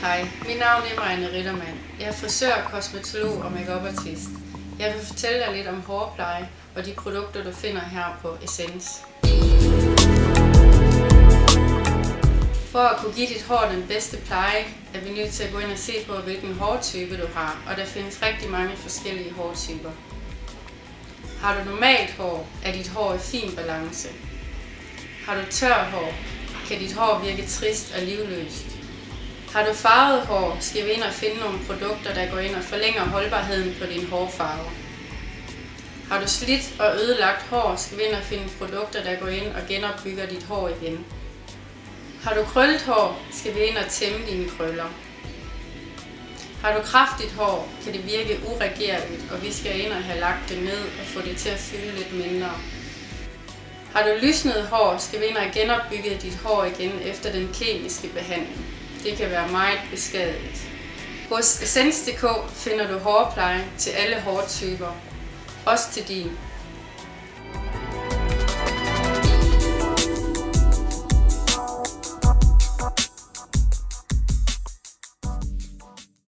Hej, mit navn er Marianne Rittermann. Jeg er frisør, kosmetolog og make-up-artist. Jeg vil fortælle dig lidt om hårpleje og de produkter, du finder her på Essence. For at kunne give dit hår den bedste pleje, er vi nødt til at gå ind og se på, hvilken hårtype du har, og der findes rigtig mange forskellige hårtyper. Har du normalt hår, er dit hår i fin balance. Har du tør hår, kan dit hår virke trist og livløst. Har du farvet hår, skal vi ind og finde nogle produkter, der går ind og forlænger holdbarheden på din hårfarve. Har du slidt og ødelagt hår, skal vi ind og finde produkter, der går ind og genopbygger dit hår igen. Har du krøllet hår, skal vi ind og tæmme dine krøller. Har du kraftigt hår, kan det virke uregerligt, og vi skal ind og have lagt det ned og få det til at fylde lidt mindre. Har du lysnet hår, skal vi ind og genopbygge dit hår igen efter den kemiske behandling. Det kan være meget beskadiget. Hos Essence.dk finder du hårpleje til alle hårtyper, også til din.